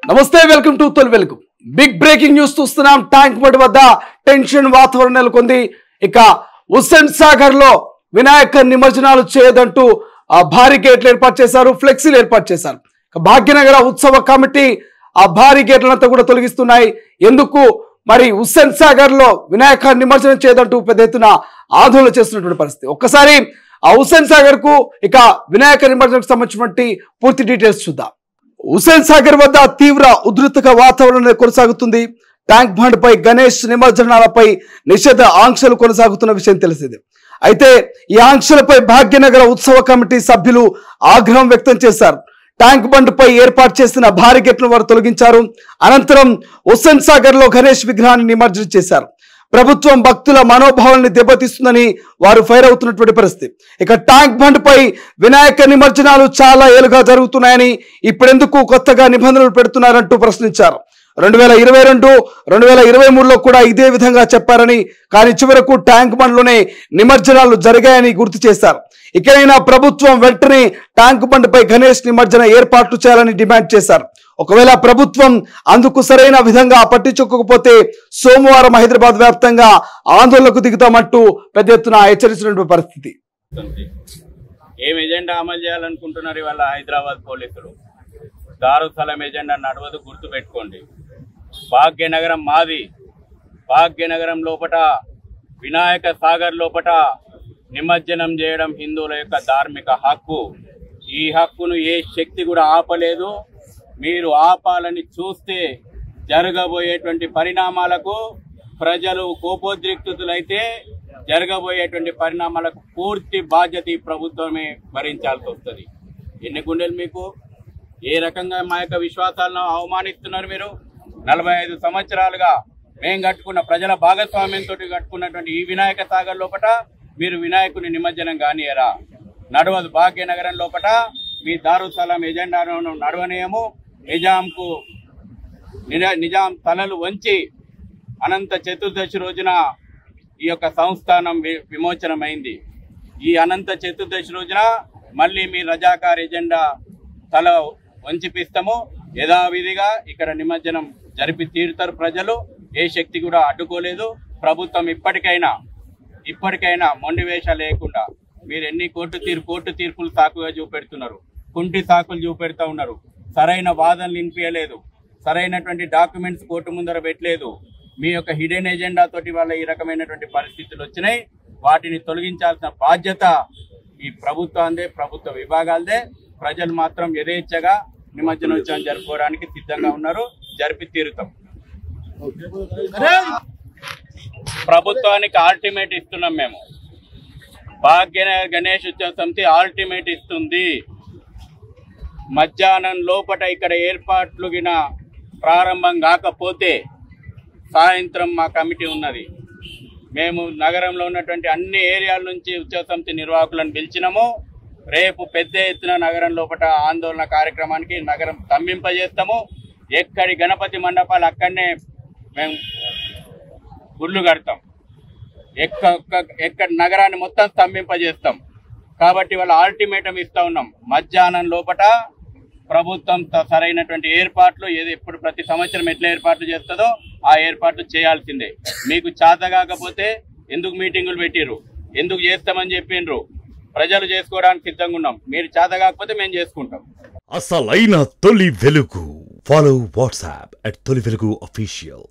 నమస్తే welcome to తొలి వెలుగు బిగ్ బ్రేకింగ్ న్యూస్ చూస్తున్నాం ట్యాంక్ బండ్ వద్ద టెన్షన్ వాతావరణం నెలకొంది ఇక హుస్సేన్ సాగర్ లో వినాయక నిమజ్జనాలు చేయదంటూ భారీ గేట్లు ఏర్పాటు చేశారు ఫ్లెక్సీలు ఏర్పాటు చేశారు భాగ్యనగర ఉత్సవ కమిటీ ఆ భారీ గేట్లంతా కూడా తొలగిస్తున్నాయి ఎందుకు మరి హుస్సేన్ సాగర్ లో వినాయక నిమజ్జనం చేయదంటూ పెద్ద ఎత్తున ఆందోళన చేస్తున్నటువంటి పరిస్థితి ఒక్కసారి ఆ హుస్సేన్ సాగర్ కు ఇక వినాయక నిమజ్జనానికి సంబంధించినటువంటి పూర్తి డీటెయిల్స్ చూద్దాం హుస్సేన్ సాగర్ వద్ద తీవ్ర ఉధృతక వాతావరణం కొనసాగుతుంది ట్యాంక్ బండ్ పై గణేష్ నిమజ్జనాలపై నిషేధ ఆంక్షలు కొనసాగుతున్న విషయం తెలిసింది అయితే ఈ ఆంక్షలపై భాగ్యనగర ఉత్సవ కమిటీ సభ్యులు ఆగ్రహం వ్యక్తం చేశారు ట్యాంక్ బండ్ పై ఏర్పాటు చేసిన భారీ గేట్లను వారు తొలగించారు అనంతరం హుస్సేన్ సాగర్ లో గణేష్ విగ్రహాన్ని నిమజ్జనం చేశారు ప్రభుత్వం భక్తుల మనోభావాన్ని దెబ్బతీస్తుందని వారు ఫైర్ అవుతున్నటువంటి పరిస్థితి ఇక ట్యాంక్ బండ్ పై వినాయక నిమజ్జనాలు చాలా ఏళ్లుగా జరుగుతున్నాయని ఇప్పుడెందుకు కొత్తగా నిబంధనలు పెడుతున్నారంటూ ప్రశ్నించారు 2022, 2023లో కూడా ఇదే విధంగా చెప్పారని కానీ చివరకు ట్యాంక్ బండ్ లోనే నిమజ్జనాలు జరిగాయని గుర్తు చేశారు ఇకనైనా ప్రభుత్వం వెంటనే ట్యాంక్ బండ్ పై గణేష్ నిమజ్జన ఏర్పాట్లు చేయాలని డిమాండ్ చేశారు ఒకవేళ ప్రభుత్వం అందుకు సరైన విధంగా పట్టించుకోకపోతే సోమవారం హైదరాబాద్ వ్యాప్తంగా ఆందోళనకు దిగుతామంటూ పెద్ద ఎత్తున హెచ్చరించినటువంటి పరిస్థితి ఏం ఎజెండా అమలు చేయాలనుకుంటున్నారు ఇవాళ హైదరాబాద్ పోలీసులు దారుసలం ఎజెండా నడవదు గుర్తుపెట్టుకోండి భాగ్యనగరం మాది భాగ్యనగరం లోపట వినాయక సాగర్ లోపట నిమజ్జనం చేయడం హిందువుల యొక్క ధార్మిక హక్కు ఈ హక్కును ఏ శక్తి కూడా ఆపలేదు మీరు ఆపాలని చూస్తే జరగబోయేటువంటి పరిణామాలకు ప్రజలు కోపోద్రిక్తులైతే జరగబోయేటువంటి పరిణామాలకు పూర్తి బాధ్యత ఈ ప్రభుత్వమే భరించాల్సి వస్తుంది ఎన్ని గుండెలు మీకు ఏ రకంగా మా యొక్క విశ్వాసాలను అవమానిస్తున్నారు మీరు 45 సంవత్సరాలుగా మేము కట్టుకున్న ప్రజల భాగస్వామ్యంతో కట్టుకున్నటువంటి ఈ వినాయక సాగర్ లోపట మీరు వినాయకుని నిమజ్జనం కానియరా నడవదు భాగ్యనగరం లోపట మీ దారుసలాం ఎజెండాను నడవనీయము నిజాం తలలు వంచి అనంత చతుర్దశి రోజున ఈ యొక్క సంస్థానం విమోచనమైంది ఈ అనంత చతుర్దశి రోజున మళ్ళీ మీ రజాకార్ ఎజెండా తల వంచిపిస్తాము యథావిధిగా ఇక్కడ నిమజ్జనం జరిపి తీరుతారు ప్రజలు ఏ శక్తి కూడా అడ్డుకోలేదు ప్రభుత్వం ఇప్పటికైనా మొండి వేషాలు లేకుండా మీరు ఎన్ని కోర్టు తీర్పులు సాకుగా చూపెడుతున్నారు కుంటి సాకులు చూపెడతా ఉన్నారు సరైన వాదనలు వినిపించలేదు సరైనటువంటి డాక్యుమెంట్స్ కోర్టు ముందర పెట్టలేదు మీ యొక్క హిడెన్ ఎజెండా తోటి వల్ల ఈ రకమైనటువంటి పరిస్థితులు వచ్చినాయి వాటిని తొలగించాల్సిన బాధ్యత ఈ ప్రభుత్వాందే ప్రభుత్వ విభాగాలదే ప్రజలు మాత్రం యథేచ్ఛగా నిమజ్జనోత్సవం జరుపుకోవడానికి సిద్ధంగా ఉన్నారు జరిపి తీరుతాం ప్రభుత్వానికి ఆల్టిమేట్ ఇస్తున్నాం మేము భాగ్యనగర్ గణేష్ ఉత్సవ సమితి ఆల్టిమేట్ ఇస్తుంది మధ్యాహ్నం లోపట ఇక్కడ ఏర్పాట్లు గిన ప్రారంభం కాకపోతే సాయంత్రం మా కమిటీ ఉన్నది మేము నగరంలో ఉన్నటువంటి అన్ని ఏరియాల నుంచి ఉత్సవ సమితి నిర్వాహకులను పిలిచినాము రేపు పెద్ద ఎత్తున నగరం లోపట ఆందోళన కార్యక్రమానికి నగరం స్తంభింపజేస్తాము ఎక్కడి గణపతి మండపాలు అక్కడనే మేము గుళ్ళు కడతాం ఎక్కడ నగరాన్ని మొత్తం స్తంభింపజేస్తాం కాబట్టి వాళ్ళ ఆల్టిమేటం ఇస్తా ఉన్నాం మధ్యాహ్నం లోపట ప్రభుత్వం సరైనటువంటి ఏర్పాట్లు ఎప్పుడు ప్రతి సంవత్సరం ఎట్లా ఏర్పాట్లు చేస్తుందో ఆ ఏర్పాట్లు చేయాల్సిందే మీకు చేత కాకపోతే ఎందుకు మీటింగులు పెట్టిర్రు ఎందుకు చేస్తామని చెప్పిండ్రు ప్రజలు చేసుకోవడానికి సిద్ధంగా ఉన్నాం మీరు చేత కాకపోతే మేము చేసుకుంటాం అసలైన తొలి వెలుగు ఫాలో వాట్సాప్ @తొలి వెలుగు అఫీషియల్